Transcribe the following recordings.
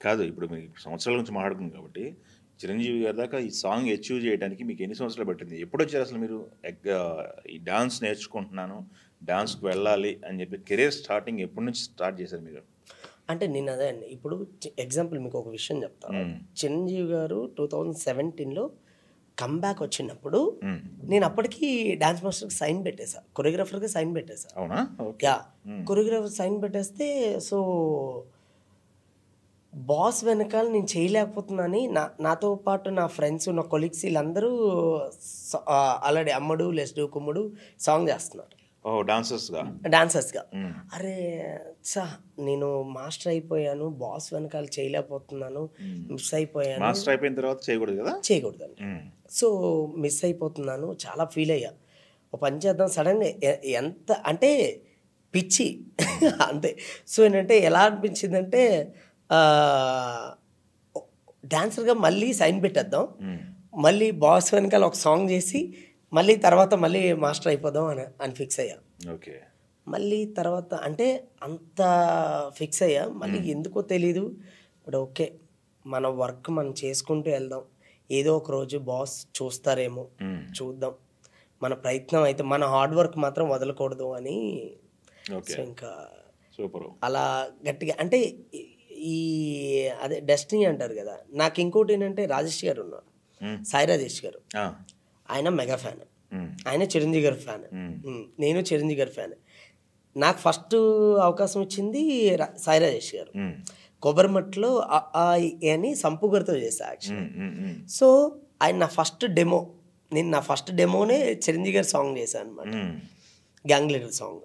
కాదు ఇప్పుడు మీకు సంవత్సరాల నుంచి మాట్లాడుకుంది కాబట్టి చిరంజీవి గారి దాకా ఈ సాంగ్ అచీవ్ చేయడానికి మీకు ఎన్ని సంవత్సరాలు పట్టింది? ఎప్పుడు వచ్చారు అసలు మీరు ఈ డాన్స్ నేర్చుకుంటున్నాను, డాన్స్కి వెళ్ళాలి అని చెప్పి కెరీర్ స్టార్టింగ్ ఎప్పటి నుంచి స్టార్ట్ చేశారు మీరు? అంటే నేను అదే అండి. ఇప్పుడు ఎగ్జాంపుల్ మీకు ఒక విషయం చెప్తాను. చిరంజీవి గారు 2017లో కమ్‌బ్యాక్ వచ్చినప్పుడు నేను అప్పటికి డాన్స్ మాస్టర్‌కి సైన్ పెట్టేసా. కొరియోగ్రాఫర్‌గా సైన్ పెట్టేసా. అవునా? ఓకే. యాహ్! కొరియోగ్రాఫర్ సైన్ పెట్టేస్తే సో బాస్ వెనకాల నేను చేయలేకపోతున్నానని నాతో పాటు నా ఫ్రెండ్స్, నా కొలీగ్స్ వీళ్ళందరూ ఆల్రెడీ అమ్మడు, లెస్డు, కుమ్ముడు సాంగ్ చేస్తున్నారు. ఓహ్! డాన్సర్స్‌గా. డాన్సర్స్‌గా. అరే! నేను మాస్టర్ అయిపోయాను. బాస్ వెనకాల చేయలేకపోతున్నాను. మిస్ అయిపోయాను. మాస్టర్ అయిపోయిన తర్వాత చేయకూడదు కదా? చేయకూడదండి. సో, మిస్ అయిపోతున్నాను. చాలా ఫీల్ అయ్యా. ఓ పని చేద్దాం సడన్‌గా ఎంత అంటే పిచ్చి అంతే. సో, ఏంటంటే ఎలా అనిపించిందంటే డాన్సర్‌గా మళ్ళీ సైన్ పెట్టేద్దాం. మళ్ళీ బాస్ వెనకాల ఒక సాంగ్ చేసి మళ్ళీ తర్వాత మళ్ళీ మాస్టర్ అయిపోదాం అని ఫిక్స్ అయ్యా. ఓకే. మళ్ళీ తర్వాత అంటే అంత ఫిక్స్ అయ్యా. మళ్ళీ ఎందుకో తెలీదు. ఇప్పుడు ఓకే. మన వర్క్ మనం చేసుకుంటూ వెళ్దాం. ఏదో ఒక రోజు బాస్ చూస్తారేమో చూద్దాం. మన ప్రయత్నం అయితే మన హార్డ్ వర్క్ మాత్రం వదలకూడదు అని సో ఇంకా సూపర్ అలా గట్టిగా అంటే ఈ అదే డెస్టినీ అంటారు కదా. నాకు ఇంకోటి ఏంటంటే రాజేష్ గారు ఉన్నారు. సాయి రాజేష్ గారు. ఆయన మెగా ఫ్యాన్. ఆయన చిరంజీవి గారి ఫ్యాన్. నేను చిరంజీవి గారి ఫ్యాన్. నాకు ఫస్ట్ అవకాశం ఇచ్చింది సాయి రాజేష్ గారు. కొబ్బరిమట్లో అని సంపు గారితో చేశా యాక్చువల్లీ. సో ఆయన నా ఫస్ట్ డెమో. నేను నా ఫస్ట్ డెమోనే చిరంజీవి గారి సాంగ్ చేశాను అనమాట. Gang leader song.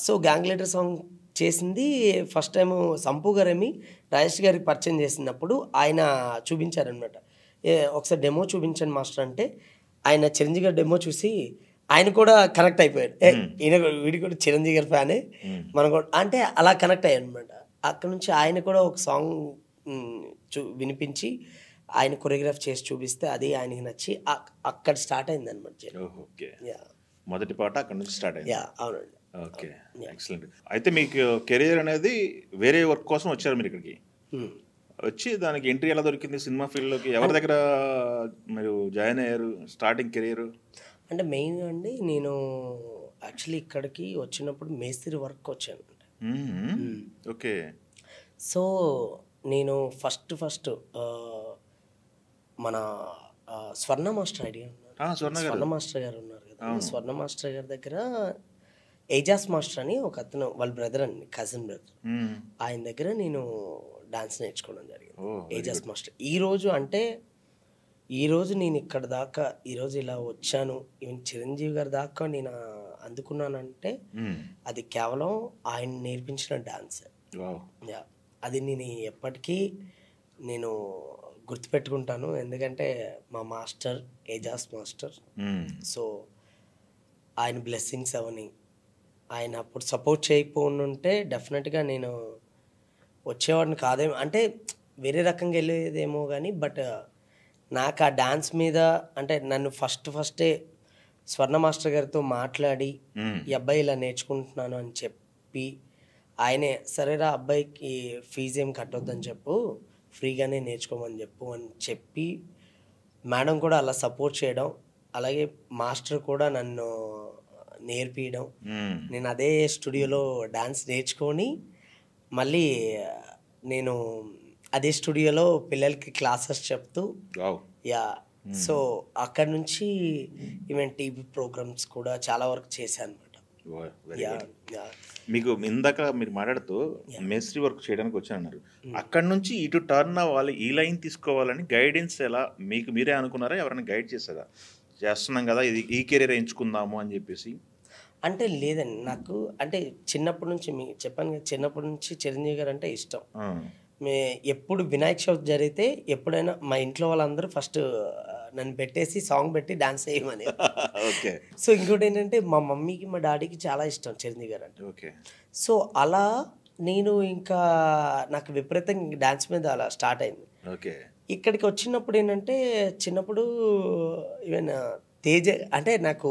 So gang leader song చేసింది ఫస్ట్ టైము సంపు గారేమి రాజేష్ గారికి పరిచయం చేసినప్పుడు ఆయన చూపించారనమాట. ఒకసారి డెమో చూపించండి మాస్టర్ అంటే ఆయన చిరంజీవి గారి డెమో చూసి ఆయన కూడా కనెక్ట్ అయిపోయాడు. వీడి కూడా చిరంజీవి గారి ఫ్యానే మనం కూడా అంటే అలా కనెక్ట్ అయ్యాను అనమాట. అక్కడ నుంచి ఆయన కూడా ఒక సాంగ్ వినిపించి ఆయన కొరియోగ్రాఫ్ చేసి చూపిస్తే అది ఆయనకి నచ్చి అక్కడ స్టార్ట్ అయింది అనమాట. మొదటి పాట అక్కడ నుంచి స్టార్ట్ అయింది. అవునండి. Okay, excellent. అయితే మీకు కెరీర్ అనేది వేరే వర్క్ కోసం వచ్చారు మీరు ఇక్కడికి. వచ్చి దానికి ఎంట్రీ ఎలా దొరికింది సినిమా ఫీల్డ్లోకి? ఎవరి దగ్గర మీరు జాయిన్ అయ్యారు స్టార్టింగ్ కెరీర్? అంటే మెయిన్గా అండి నేను యాక్చువల్లీ ఇక్కడికి వచ్చినప్పుడు మేస్త్రి వర్క్ వచ్చాను. ఓకే. సో నేను ఫస్ట్ మన స్వర్ణ మాస్టర్ ఐడియా ఉన్నారు. స్వర్ణ మాస్టర్ గారు ఉన్నారు కదా. స్వర్ణ మాస్టర్ గారి దగ్గర ఏజాస్ మాస్టర్ అని ఒక అతను వాళ్ళ బ్రదర్ అండి, కజిన్ బ్రదర్. ఆయన దగ్గర నేను డాన్స్ నేర్చుకోవడం జరిగింది. ఏజాస్ మాస్టర్. ఈరోజు నేను ఇక్కడ దాకా ఈరోజు ఇలా వచ్చాను, ఈవెన్ చిరంజీవి గారి దాకా నేను అందుకున్నానంటే అది కేవలం ఆయన నేర్పించిన డాన్స్. అది నేను ఎప్పటికీ నేను గుర్తుపెట్టుకుంటాను. ఎందుకంటే మా మాస్టర్ ఏజాస్ మాస్టర్. సో ఆయన బ్లెస్సింగ్స్ అవని ఆయన అప్పుడు సపోర్ట్ చేయకపోనుంటే డెఫినెట్గా నేను వచ్చేవాడిని కాదేమో. అంటే వేరే రకంగా వెళ్ళేదేమో కానీ బట్ నాకు ఆ డాన్స్ మీద అంటే నన్ను ఫస్టే స్వర్ణ మాస్టర్ గారితో మాట్లాడి ఈ అబ్బాయి ఇలా నేర్చుకుంటున్నాను అని చెప్పి ఆయనే సరేరా అబ్బాయికి ఫీజు ఏం కట్టొద్దని చెప్పు, ఫ్రీగానే నేర్చుకోమని చెప్పి మేడం కూడా అలా సపోర్ట్ చేయడం, అలాగే మాస్టర్ కూడా నన్ను నేర్పించడం. నేను అదే స్టూడియోలో డాన్స్ నేర్చుకొని మళ్ళీ నేను అదే స్టూడియోలో పిల్లలకి క్లాసెస్ చెప్తూ సో అక్కడ నుంచి ఈవెన్ టీవీ ప్రోగ్రామ్స్ కూడా చాలా వరకు చేశాను అనమాట. మీకు ఇందాక మీరు మాట్లాడుతూ మేస్త్రి వర్క్ చేయడానికి వచ్చానన్నారు. అక్కడ నుంచి ఇటు టర్న్ అవ్వాలి, ఈ లైన్ తీసుకోవాలని గైడెన్స్ ఎలా మీకు మీరే అనుకున్నారా? ఎవరైనా గైడ్ చేశారా? చేస్తున్నాం కదా ఇది ఈ కెరీర్ ఎంచుకుందాము అని చెప్పేసి? అంటే లేదండి, నాకు అంటే చిన్నప్పటి నుంచి మీకు చెప్పాను కదా, చిన్నప్పటి నుంచి చిరంజీవి గారు అంటే ఇష్టం. ఎప్పుడు వినాయక చవితి జరిగితే ఎప్పుడైనా మా ఇంట్లో వాళ్ళందరూ ఫస్ట్ నన్ను పెట్టేసి సాంగ్ పెట్టి డాన్స్ చేయమని. సో ఇంకోటి ఏంటంటే మా మమ్మీకి మా డాడీకి చాలా ఇష్టం చిరంజీవి గారు అంటే. సో అలా నేను ఇంకా నాకు విపరీతంగా డాన్స్ మీద అలా స్టార్ట్ అయింది. ఇక్కడికి వచ్చినప్పుడు ఏంటంటే చిన్నప్పుడు ఈవెన్ తేజ అంటే నాకు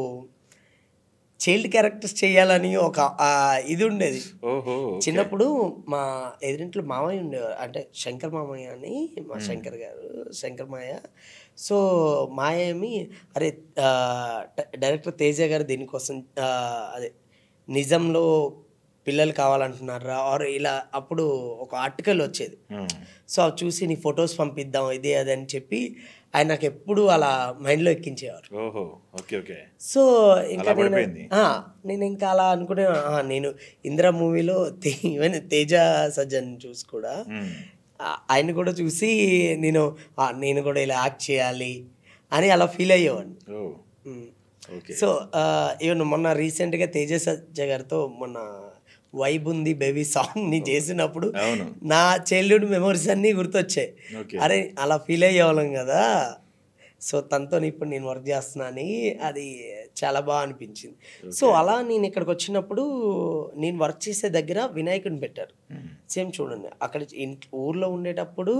చైల్డ్ క్యారెక్టర్స్ చేయాలని ఒక ఇది ఉండేది. ఓహో! చిన్నప్పుడు మా ఎదురింట్లో మామయ్య ఉండేవారు, అంటే శంకర్ మామయ్య అని, మా శంకర్ గారు, శంకర్ మాయ. సో మాయ ఏమి, అరే డైరెక్టర్ తేజ గారు దీనికోసం అదే నిజంలో పిల్లలు కావాలంటున్నారా ఆర్ ఇలా అప్పుడు ఒక ఆర్టికల్ వచ్చేది. సో అవి చూసి నీ ఫొటోస్ పంపిద్దాం ఇది అది అని చెప్పి ఆయన నాకు ఎప్పుడు అలా మైండ్లో ఎక్కించేవారు. ఓహో! ఓకే. ఓకే. సో ఇంకా అలా పడిపోయింది. నేను ఇంకా అలా అనుకునే నేను ఇందిరా మూవీలో ఈవెన్ తేజ సజ్జన్ చూసి కూడా ఆయన కూడా చూసి నేను కూడా ఇలా యాక్ట్ చేయాలి అని అలా ఫీల్ అయ్యేవాడిని. ఓహ్! ఓకే. సో ఈవెన్ మొన్న రీసెంట్గా తేజ సజ్జ గారితో మొన్న వైబ్ ఉంది బేబీ సాంగ్ని చేసినప్పుడు అవును. నా చైల్డ్హుడ్ మెమరీస్ అన్నీ గుర్తొచ్చాయి. ఓకే. అరే అలా ఫీల్ అయ్యేవాళ్ళం కదా. సో తనతో ఇప్పుడు నేను వర్క్ చేస్తున్నాను, అది చాలా బాగా అనిపించింది. సో అలా నేను ఇక్కడికి వచ్చినప్పుడు నేను వర్క్ చేసే దగ్గర వినాయకుడిని పెట్టారు. సేమ్ చూడండి, అక్కడ ఊర్లో ఉండేటప్పుడు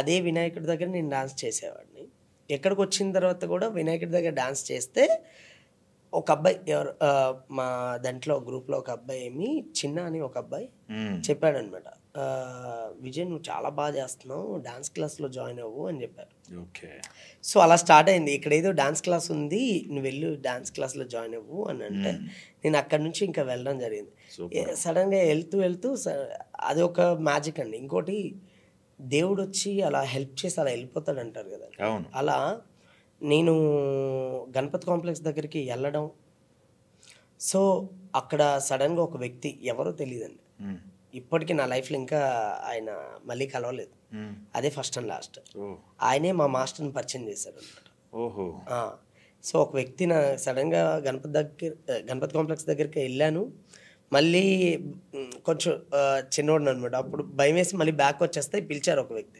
అదే వినాయకుడి దగ్గర నేను డాన్స్ చేసేవాడిని. ఎక్కడికి వచ్చిన తర్వాత కూడా వినాయకుడి దగ్గర డాన్స్ చేస్తే ఒక అబ్బాయి ఎవరు మా దాంట్లో గ్రూప్లో ఒక అబ్బాయి ఏమి చిన్న అని ఒక అబ్బాయి చెప్పాడనమాట, విజయ్ నువ్వు చాలా బాగా చేస్తున్నావు, డాన్స్ క్లాస్లో జాయిన్ అవ్వు అని చెప్పారు. ఓకే. సో అలా స్టార్ట్ అయింది, ఇక్కడ ఏదో డాన్స్ క్లాస్ ఉంది నువ్వు వెళ్ళు డాన్స్ క్లాస్లో జాయిన్ అవ్వు అని అంటే నేను అక్కడి నుంచి ఇంకా వెళ్ళడం జరిగింది. సడన్గా వెళ్తూ అది ఒక మ్యాజిక్ అండి. ఇంకోటి దేవుడు వచ్చి అలా హెల్ప్ చేసి అలా వెళ్ళిపోతాడు అంటారు కదా, అలా నేను గణపతి కాంప్లెక్స్ దగ్గరికి వెళ్ళడం. సో అక్కడ సడన్గా ఒక వ్యక్తి ఎవరో తెలియదండి, ఇప్పటికీ నా లైఫ్లో ఇంకా ఆయన మళ్ళీ కలవలేదు, అదే ఫస్ట్ అండ్ లాస్ట్. ఆయనే మా మాస్టర్ని పరిచయం చేశారు అనమాట. ఓహో. సో ఒక వ్యక్తి నా సడన్గా గణపతి కాంప్లెక్స్ దగ్గరికి వెళ్ళాను, మళ్ళీ కొంచెం చిన్నోడు అనమాట, అప్పుడు భయం వేసి మళ్ళీ బ్యాక్ వచ్చేస్తే పిలిచారు ఒక వ్యక్తి.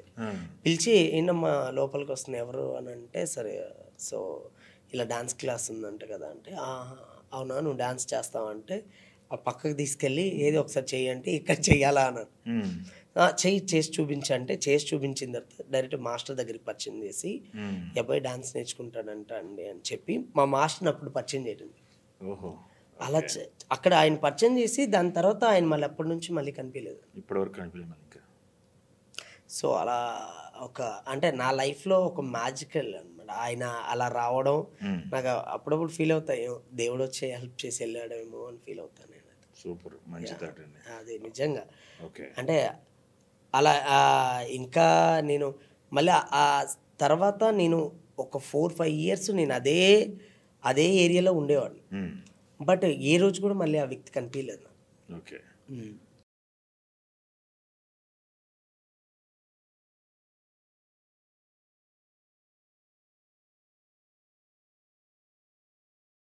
పిలిచి ఏంటమ్మా లోపలికి వస్తుంది ఎవరు అని అంటే, సరే సో ఇలా డాన్స్ క్లాస్ ఉందంట కదా అంటే, అవునా నువ్వు డాన్స్ చేస్తావు అంటే ఆ పక్కకి తీసుకెళ్ళి ఏది ఒకసారి చెయ్యి అంటే ఇక్కడ చెయ్యాలా అన్నాను. చేసి చూపించంటే చేసి చూపించిన తర్వాత డైరెక్ట్ మాస్టర్ దగ్గరికి పరిచయం చేసి అబ్బాయి డాన్స్ నేర్చుకుంటాడంట అండి అని చెప్పి మా మాస్టర్ని అప్పుడు పరిచయం చేయడం. అలా అక్కడ ఆయన పరిచయం చేసి దాని తర్వాత ఆయన మళ్ళీ అప్పటి నుంచి మళ్ళీ కనిపించలేదు, ఇప్పటివరకు కనిపించలేదు. సో అలా ఒక అంటే నా లైఫ్లో ఒక మ్యాజికల్ అనమాట ఆయన అలా రావడం. నాకు అప్పుడప్పుడు ఫీల్ అవుతాయి, దేవుడు వచ్చి హెల్ప్ చేసి వెళ్ళాడేమో అని ఫీల్ అవుతాను నేను. సూపర్, మంచి థాట్ అండి. అది నిజంగా. ఓకే. అంటే అలా ఇంకా నేను మళ్ళీ ఆ తర్వాత నేను ఒక 4-5 years నేను అదే ఏరియాలో ఉండేవాడిని, బట్ ఏ రోజు కూడా మళ్ళీ ఆ వ్యక్తి కనిపించలేదు నాకు. ఓకే.